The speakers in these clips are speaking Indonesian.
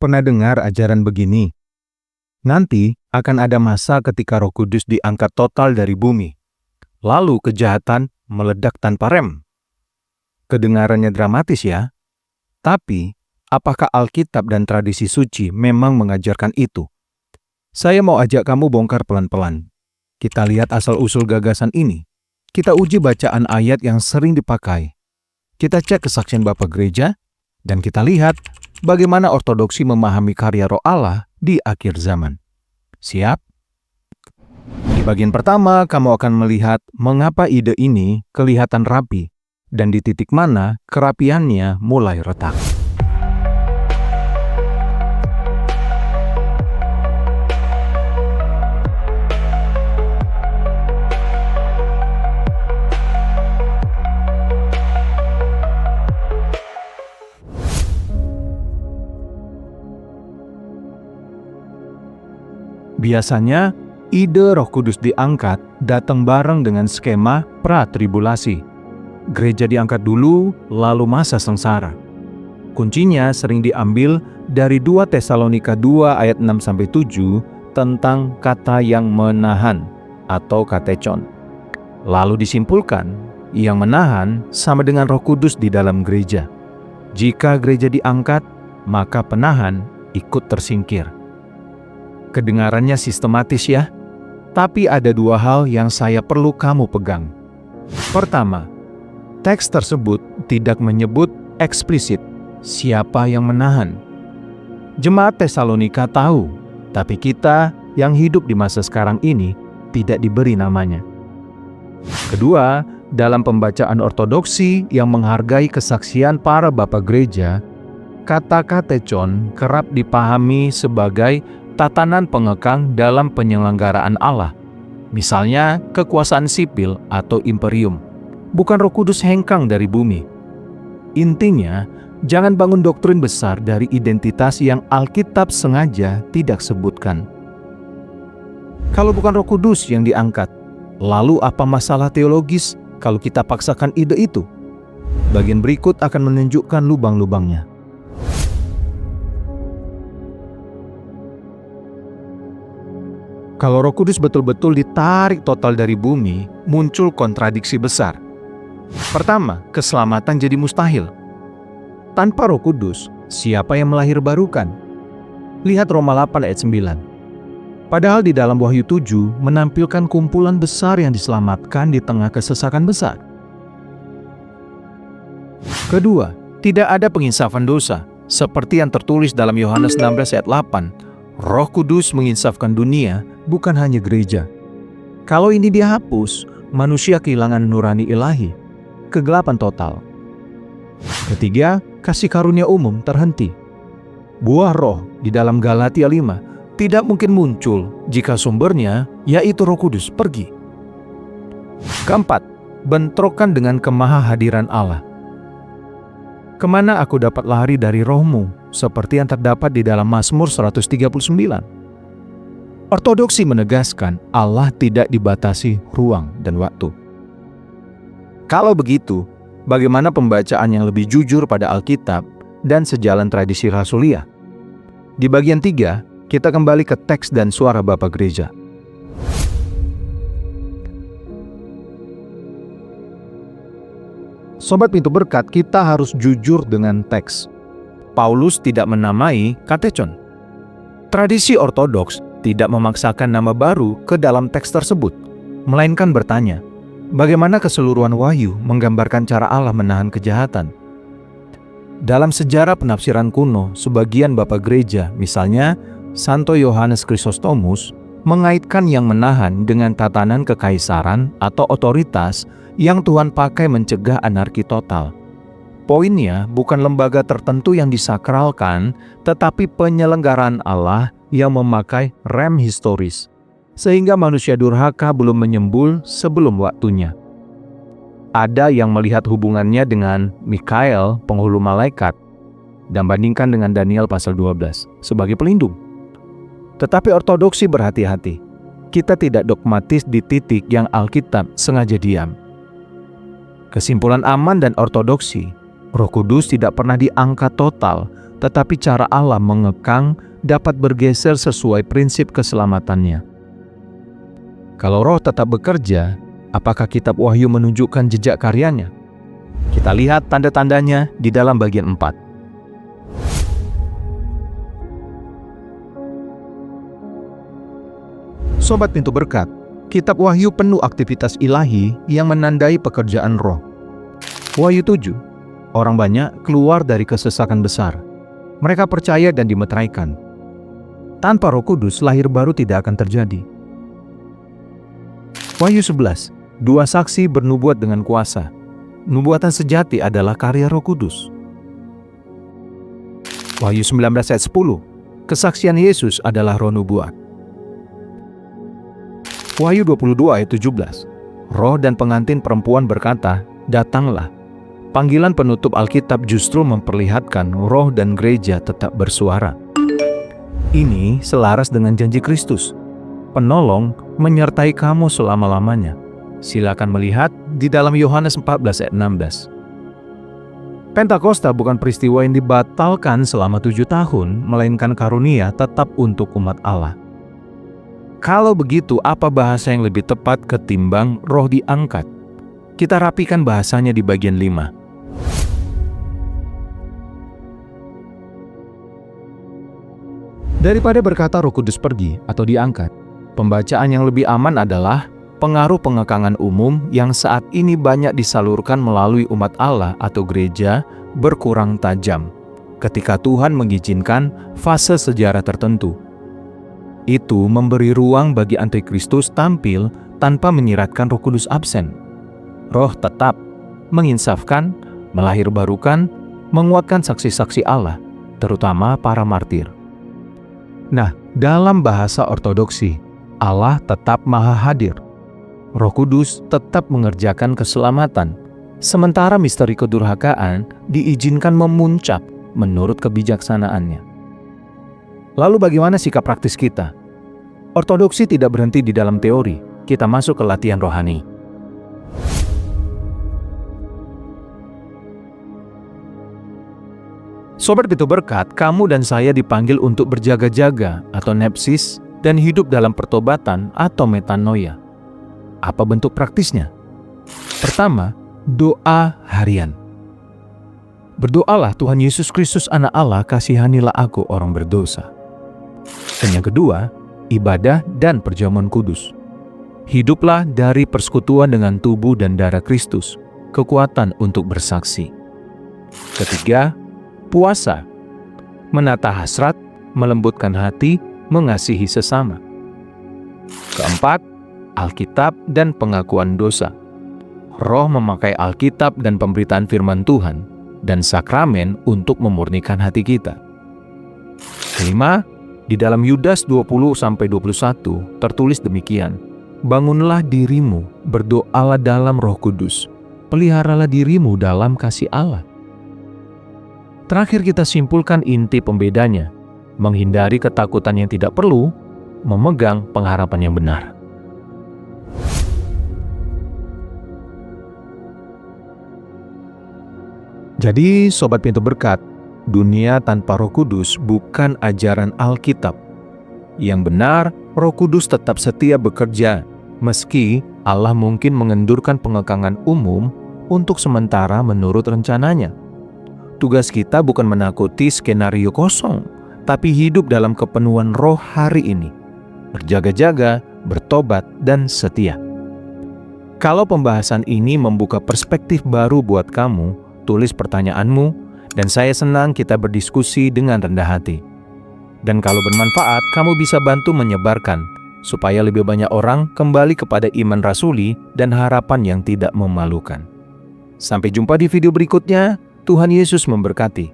Pernah dengar ajaran begini? Nanti akan ada masa ketika Roh Kudus diangkat total dari bumi. Lalu kejahatan meledak tanpa rem. Kedengarannya dramatis ya? Tapi, apakah Alkitab dan tradisi suci memang mengajarkan itu? Saya mau ajak kamu bongkar pelan-pelan. Kita lihat asal-usul gagasan ini. Kita uji bacaan ayat yang sering dipakai. Kita cek kesaksian Bapak Gereja, dan kita lihat bagaimana ortodoksi memahami karya Roh Allah di akhir zaman. Siap? Di bagian pertama, kamu akan melihat mengapa ide ini kelihatan rapi dan di titik mana kerapiannya mulai retak. Biasanya, ide Roh Kudus diangkat datang bareng dengan skema pra-tribulasi. Gereja diangkat dulu, lalu masa sengsara. Kuncinya sering diambil dari 2 Tesalonika 2 ayat 6-7 tentang kata yang menahan atau katechon. Lalu disimpulkan, yang menahan sama dengan Roh Kudus di dalam gereja. Jika gereja diangkat, maka penahan ikut tersingkir. Kedengarannya sistematis ya, tapi ada 2 hal yang saya perlu kamu pegang. Pertama, teks tersebut tidak menyebut eksplisit siapa yang menahan. Jemaat Tesalonika tahu, tapi kita yang hidup di masa sekarang ini tidak diberi namanya. Kedua, dalam pembacaan ortodoksi yang menghargai kesaksian para bapak gereja, kata katechon kerap dipahami sebagai tatanan pengekang dalam penyelenggaraan Allah, misalnya kekuasaan sipil atau imperium, bukan Roh Kudus hengkang dari bumi. Intinya, jangan bangun doktrin besar dari identitas yang Alkitab sengaja tidak sebutkan. Kalau bukan Roh Kudus yang diangkat, lalu apa masalah teologis kalau kita paksakan ide itu? Bagian berikut akan menunjukkan lubang-lubangnya. Kalau Roh Kudus betul-betul ditarik total dari bumi, muncul kontradiksi besar. Pertama, keselamatan jadi mustahil. Tanpa Roh Kudus, siapa yang melahirbarukan? Lihat Roma 8 ayat 9. Padahal di dalam Wahyu 7 menampilkan kumpulan besar yang diselamatkan di tengah kesesakan besar. Kedua, tidak ada penginsafan dosa, seperti yang tertulis dalam Yohanes 16 ayat 8. Roh Kudus menginsafkan dunia, bukan hanya gereja. Kalau ini dihapus, manusia kehilangan nurani ilahi, kegelapan total. Ketiga, kasih karunia umum terhenti. Buah roh di dalam Galatia 5 tidak mungkin muncul jika sumbernya, yaitu Roh Kudus, pergi. Keempat, bentrokan dengan kemahahadiran Allah. Kemana aku dapat lari dari rohmu, seperti yang terdapat di dalam Mazmur 139. Ortodoksi menegaskan Allah tidak dibatasi ruang dan waktu. Kalau begitu, bagaimana pembacaan yang lebih jujur pada Alkitab dan sejalan tradisi rasuliah? Di bagian 3, kita kembali ke teks dan suara Bapak Gereja. Sobat Pintu Berkat, kita harus jujur dengan teks. Paulus tidak menamai katechon. Tradisi ortodoks tidak memaksakan nama baru ke dalam teks tersebut, melainkan bertanya, bagaimana keseluruhan wahyu menggambarkan cara Allah menahan kejahatan? Dalam sejarah penafsiran kuno, sebagian bapak gereja, misalnya Santo Yohanes Chrysostomus, mengaitkan yang menahan dengan tatanan kekaisaran atau otoritas yang Tuhan pakai mencegah anarki total. Poinnya bukan lembaga tertentu yang disakralkan, tetapi penyelenggaraan Allah yang memakai rem historis, sehingga manusia durhaka belum menyembul sebelum waktunya. Ada yang melihat hubungannya dengan Mikael, penghulu malaikat, dan bandingkan dengan Daniel pasal 12 sebagai pelindung. Tetapi ortodoksi berhati-hati. Kita tidak dogmatis di titik yang Alkitab sengaja diam. Kesimpulan aman dan ortodoksi, Roh Kudus tidak pernah diangkat total tetapi cara Allah mengekang dapat bergeser sesuai prinsip keselamatannya. Kalau Roh tetap bekerja, apakah kitab Wahyu menunjukkan jejak karyanya? Kita lihat tanda-tandanya di dalam bagian 4. Sobat Pintu Berkat, kitab Wahyu penuh aktivitas ilahi yang menandai pekerjaan Roh. Wahyu 7, orang banyak keluar dari kesesakan besar. Mereka percaya dan dimeteraikan. Tanpa Roh Kudus, lahir baru tidak akan terjadi. Wahyu 11, dua saksi bernubuat dengan kuasa. Nubuatan sejati adalah karya Roh Kudus. Wahyu 19 ayat 10, kesaksian Yesus adalah roh nubuat. Wahyu 22 ayat 17, roh dan pengantin perempuan berkata, "Datanglah." Panggilan penutup Alkitab justru memperlihatkan roh dan gereja tetap bersuara. Ini selaras dengan janji Kristus. Penolong menyertai kamu selama-lamanya. Silakan melihat di dalam Yohanes 14 ayat 16. Pentakosta bukan peristiwa yang dibatalkan selama 7 tahun, melainkan karunia tetap untuk umat Allah. Kalau begitu, apa bahasa yang lebih tepat ketimbang roh diangkat? Kita rapikan bahasanya di bagian 5. Daripada berkata Roh Kudus pergi atau diangkat, pembacaan yang lebih aman adalah pengaruh pengekangan umum yang saat ini banyak disalurkan melalui umat Allah atau gereja berkurang tajam ketika Tuhan mengizinkan fase sejarah tertentu. Itu memberi ruang bagi antikristus tampil tanpa menyiratkan Roh Kudus absen. Roh tetap menginsafkan, melahirbarukan, menguatkan saksi-saksi Allah, terutama para martir. Nah, dalam bahasa ortodoksi, Allah tetap maha hadir. Roh Kudus tetap mengerjakan keselamatan, sementara misteri kedurhakaan diizinkan memuncak menurut kebijaksanaannya. Lalu bagaimana sikap praktis kita? Ortodoksi tidak berhenti di dalam teori, kita masuk ke latihan rohani. Sobat Pintu Berkat, kamu dan saya dipanggil untuk berjaga-jaga atau nepsis dan hidup dalam pertobatan atau metanoia. Apa bentuk praktisnya? Pertama, doa harian. Berdoalah, Tuhan Yesus Kristus Anak Allah, kasihanilah aku orang berdosa. Dan yang kedua, ibadah dan perjamuan kudus. Hiduplah dari persekutuan dengan tubuh dan darah Kristus, kekuatan untuk bersaksi. Ketiga, puasa, menata hasrat, melembutkan hati, mengasihi sesama. Keempat, Alkitab dan pengakuan dosa. Roh memakai Alkitab dan pemberitaan firman Tuhan dan sakramen untuk memurnikan hati kita. Kelima, di dalam Yudas 20-21 tertulis demikian, "Bangunlah dirimu, berdoalah dalam Roh Kudus, peliharalah dirimu dalam kasih Allah." Terakhir kita simpulkan inti pembedanya, menghindari ketakutan yang tidak perlu, memegang pengharapan yang benar. Jadi, Sobat Pintu Berkat, dunia tanpa Roh Kudus bukan ajaran Alkitab. Yang benar, Roh Kudus tetap setia bekerja, meski Allah mungkin mengendurkan pengekangan umum untuk sementara menurut rencananya. Tugas kita bukan menakuti skenario kosong, tapi hidup dalam kepenuhan roh hari ini. Berjaga-jaga, bertobat, dan setia. Kalau pembahasan ini membuka perspektif baru buat kamu, tulis pertanyaanmu, dan saya senang kita berdiskusi dengan rendah hati. Dan kalau bermanfaat, kamu bisa bantu menyebarkan, supaya lebih banyak orang kembali kepada iman rasuli dan harapan yang tidak memalukan. Sampai jumpa di video berikutnya. Tuhan Yesus memberkati,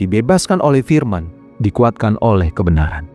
dibebaskan oleh firman, dikuatkan oleh kebenaran.